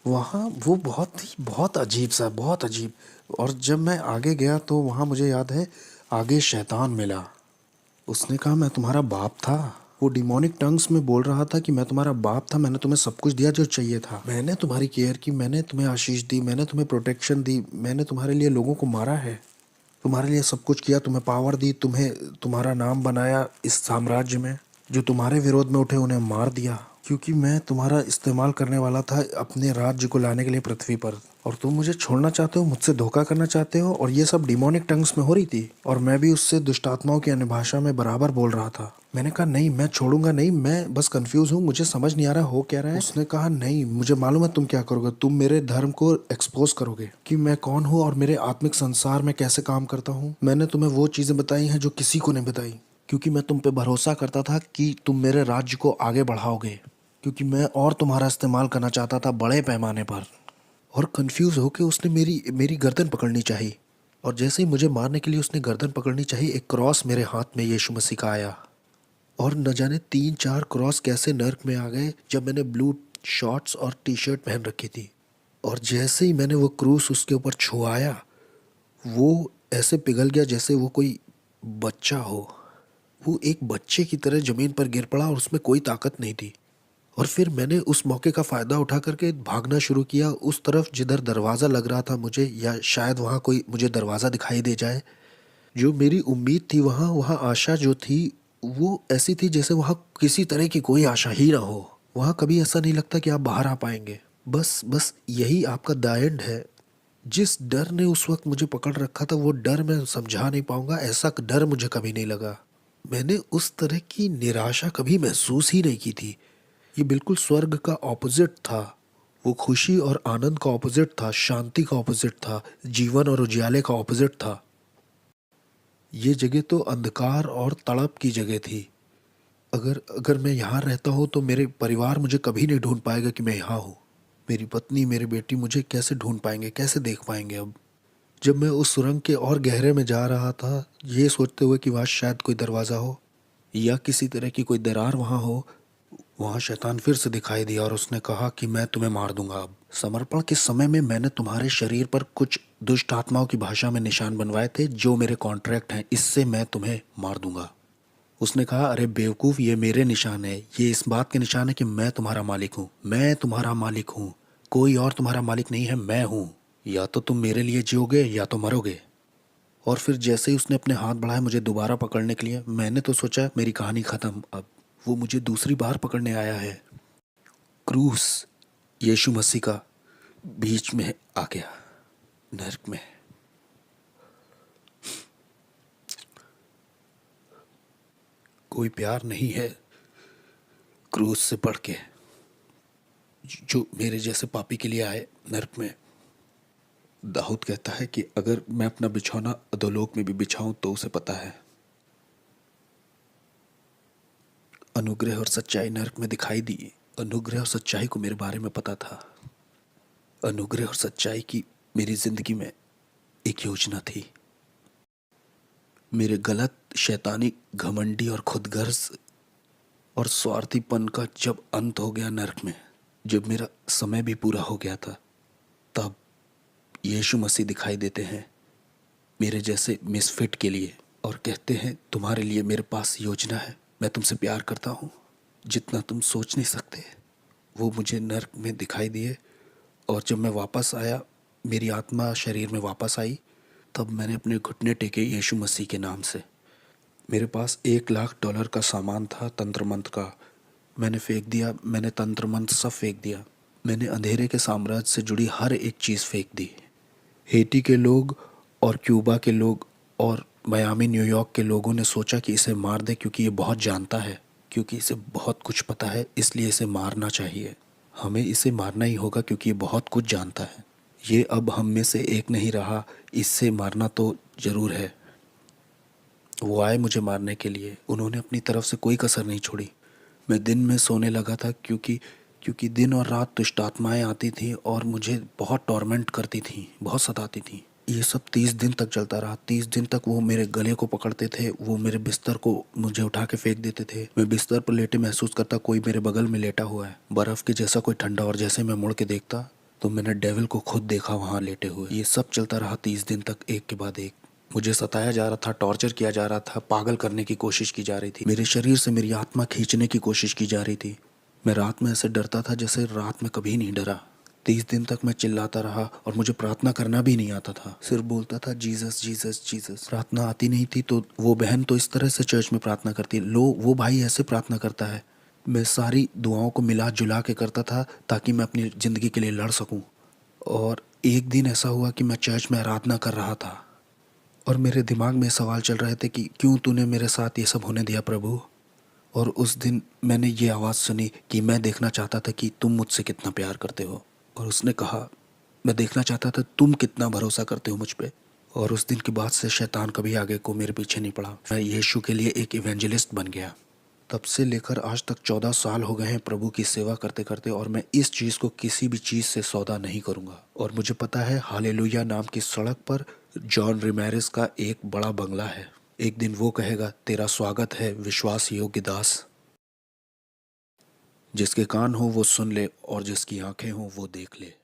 वहाँ वो बहुत अजीब सा, बहुत अजीब। और जब मैं आगे गया तो वहाँ मुझे याद है आगे शैतान मिला। उसने कहा मैं तुम्हारा बाप था। वो डिमोनिक टंग्स में बोल रहा था कि मैं तुम्हारा बाप था, मैंने तुम्हें सब कुछ दिया जो चाहिए था, मैंने तुम्हारी केयर की, मैंने तुम्हें आशीष दी, मैंने तुम्हें प्रोटेक्शन दी, मैंने तुम्हारे लिए लोगों को मारा है, तुम्हारे लिए सब कुछ किया, तुम्हें पावर दी, तुम्हें तुम्हारा नाम बनाया इस साम्राज्य में। जो तुम्हारे विरोध में उठे उन्हें मार दिया, क्योंकि मैं तुम्हारा इस्तेमाल करने वाला था अपने राज्य को लाने के लिए पृथ्वी पर। और तुम मुझे छोड़ना चाहते हो, मुझसे धोखा करना चाहते हो। और ये सब डिमोनिक टंग्स में हो रही थी और मैं भी उससे दुष्टात्माओं की अन्य भाषा में बराबर बोल रहा था। मैंने कहा नहीं, मैं छोड़ूंगा नहीं, मैं बस कंफ्यूज हूँ, मुझे समझ नहीं आ रहा हो क्या रहा है। उसने कहा नहीं, मुझे मालूम है तुम क्या करोगे, तुम मेरे धर्म को एक्सपोज करोगे कि मैं कौन हूँ और मेरे आत्मिक संसार में कैसे काम करता हूँ। मैंने तुम्हें वो चीज़ें बताई हैं जो किसी को नहीं बताई। क्योंकि मैं तुम पे भरोसा करता था कि तुम मेरे राज्य को आगे बढ़ाओगे, क्योंकि मैं और तुम्हारा इस्तेमाल करना चाहता था बड़े पैमाने पर। और कंफ्यूज होके उसने मेरी मेरी गर्दन पकड़नी चाहिए, और जैसे ही मुझे मारने के लिए उसने गर्दन पकड़नी चाहिए, एक क्रॉस मेरे हाथ में यीशु मसीह का आया। और न जाने 3-4 क्रॉस कैसे नर्क में आ गए जब मैंने ब्लू शॉर्ट्स और टी शर्ट पहन रखी थी। और जैसे ही मैंने वो क्रूस उसके ऊपर छुआया, वो ऐसे पिघल गया जैसे वो कोई बच्चा हो। वो एक बच्चे की तरह ज़मीन पर गिर पड़ा और उसमें कोई ताकत नहीं थी। और फिर मैंने उस मौके का फ़ायदा उठा करके भागना शुरू किया उस तरफ जिधर दरवाज़ा लग रहा था मुझे, या शायद वहाँ कोई मुझे दरवाज़ा दिखाई दे जाए। जो मेरी उम्मीद थी, वहाँ वहाँ आशा जो थी वो ऐसी थी जैसे वहाँ किसी तरह की कोई आशा ही ना हो। वहाँ कभी ऐसा नहीं लगता कि आप बाहर आ पाएंगे। बस बस यही आपका द एंड है। जिस डर ने उस वक्त मुझे पकड़ रखा था, वो डर मैं समझा नहीं पाऊंगा, ऐसा डर मुझे कभी नहीं लगा। मैंने उस तरह की निराशा कभी महसूस ही नहीं की थी। ये बिल्कुल स्वर्ग का ऑपोजिट था। वो खुशी और आनंद का ऑपोजिट था, शांति का ऑपोजिट था, जीवन और उजियाले का ऑपोजिट था। ये जगह तो अंधकार और तड़प की जगह थी। अगर अगर मैं यहाँ रहता हूँ तो मेरे परिवार मुझे कभी नहीं ढूंढ पाएगा कि मैं यहाँ हूँ। मेरी पत्नी, मेरी बेटी मुझे कैसे ढूंढ पाएंगे, कैसे देख पाएंगे अब। जब मैं उस सुरंग के और गहरे में जा रहा था, ये सोचते हुए कि वहाँ शायद कोई दरवाज़ा हो या किसी तरह की कोई दरार वहाँ हो, वहाँ शैतान फिर से दिखाई दिया और उसने कहा कि मैं तुम्हें मार दूंगा अब। समर्पण के समय में मैंने तुम्हारे शरीर पर कुछ दुष्ट आत्माओं की भाषा में निशान बनवाए थे जो मेरे कॉन्ट्रैक्ट हैं, इससे मैं तुम्हें मार दूंगा। उसने कहा, अरे बेवकूफ़, ये मेरे निशान है, ये इस बात के निशान है कि मैं तुम्हारा मालिक हूँ, मैं तुम्हारा मालिक हूँ, कोई और तुम्हारा मालिक नहीं है, मैं हूँ। या तो तुम मेरे लिए जियोगे या तो मरोगे। और फिर जैसे ही उसने अपने हाथ बढ़ाए मुझे दोबारा पकड़ने के लिए, मैंने तो सोचा मेरी कहानी ख़त्म। अब वो मुझे दूसरी बार पकड़ने आया है। क्रूस यीशु मसीह का बीच में आ गया, नर्क में। कोई प्यार नहीं है क्रूस से बढ़ के, जो मेरे जैसे पापी के लिए आए नर्क में। दाऊद कहता है कि अगर मैं अपना बिछौना अधोलोक में भी बिछाऊं तो उसे पता है। अनुग्रह और सच्चाई नर्क में दिखाई दी। अनुग्रह और सच्चाई को मेरे बारे में पता था। अनुग्रह और सच्चाई की मेरी जिंदगी में एक योजना थी। मेरे गलत, शैतानी, घमंडी और खुदगर्ज और स्वार्थीपन का जब अंत हो गया नर्क में, जब मेरा समय भी पूरा हो गया था, तब यीशु मसीह दिखाई देते हैं मेरे जैसे मिसफिट के लिए और कहते हैं, तुम्हारे लिए मेरे पास योजना है, मैं तुमसे प्यार करता हूँ जितना तुम सोच नहीं सकते। वो मुझे नर्क में दिखाई दिए। और जब मैं वापस आया, मेरी आत्मा शरीर में वापस आई, तब मैंने अपने घुटने टेके यीशु मसीह के नाम से। मेरे पास $1,00,000 का सामान था तंत्र मंत्र का, मैंने फेंक दिया। मैंने तंत्र मंत्र सब फेंक दिया। मैंने अंधेरे के साम्राज्य से जुड़ी हर एक चीज़ फेंक दी। हेटी के लोग और क्यूबा के लोग और मियामी, न्यूयॉर्क के लोगों ने सोचा कि इसे मार दे क्योंकि ये बहुत जानता है, क्योंकि इसे बहुत कुछ पता है, इसलिए इसे मारना चाहिए। हमें इसे मारना ही होगा क्योंकि ये बहुत कुछ जानता है। ये अब हम में से एक नहीं रहा, इससे मारना तो ज़रूर है। वो आए मुझे मारने के लिए, उन्होंने अपनी तरफ से कोई कसर नहीं छोड़ी। मैं दिन में सोने लगा था क्योंकि दिन और रात दुष्ट आत्माएं आती थीं और मुझे बहुत टॉर्मेंट करती थीं, बहुत सताती थीं। ये सब 30 दिन तक चलता रहा। 30 दिन तक वो मेरे गले को पकड़ते थे, वो मेरे बिस्तर को मुझे उठा के फेंक देते थे। मैं बिस्तर पर लेटे महसूस करता कोई मेरे बगल में लेटा हुआ है, बर्फ़ के जैसा कोई ठंडा। और जैसे मैं मुड़ के देखता तो मैंने डेविल को खुद देखा वहाँ लेटे हुए। ये सब चलता रहा 30 दिन तक, एक के बाद एक। मुझे सताया जा रहा था, टॉर्चर किया जा रहा था, पागल करने की कोशिश की जा रही थी। मेरे शरीर से मेरी आत्मा खींचने की कोशिश की जा रही थी। मैं रात में ऐसे डरता था जैसे रात में कभी नहीं डरा। 30 दिन तक मैं चिल्लाता रहा और मुझे प्रार्थना करना भी नहीं आता था। सिर्फ बोलता था जीसस जीसस जीसस। प्रार्थना आती नहीं थी तो वो बहन तो इस तरह से चर्च में प्रार्थना करती, लो वो भाई ऐसे प्रार्थना करता है। मैं सारी दुआओं को मिला जुला के करता था ताकि मैं अपनी ज़िंदगी के लिए लड़ सकूं। और एक दिन ऐसा हुआ कि मैं चर्च में आराधना कर रहा था और मेरे दिमाग में सवाल चल रहे थे कि क्यों तूने मेरे साथ ये सब होने दिया प्रभु। और उस दिन मैंने ये आवाज़ सुनी कि मैं देखना चाहता था कि तुम मुझसे कितना प्यार करते हो। और उसने कहा, मैं देखना चाहता था तुम कितना भरोसा करते हो मुझ पे। और उस दिन के बाद से शैतान कभी आगे को मेरे पीछे नहीं पड़ा। मैं यीशु के लिए एक इवेंजलिस्ट बन गया। तब से लेकर आज तक 14 साल हो गए हैं प्रभु की सेवा करते करते, और मैं इस चीज़ को किसी भी चीज़ से सौदा नहीं करूँगा। और मुझे पता है हालेलुया नाम की सड़क पर जॉन रिमेरेस का एक बड़ा बंगला है। एक दिन वो कहेगा, तेरा स्वागत है विश्वास योग्य दास। जिसके कान हो वो सुन ले और जिसकी आंखें हो वो देख ले।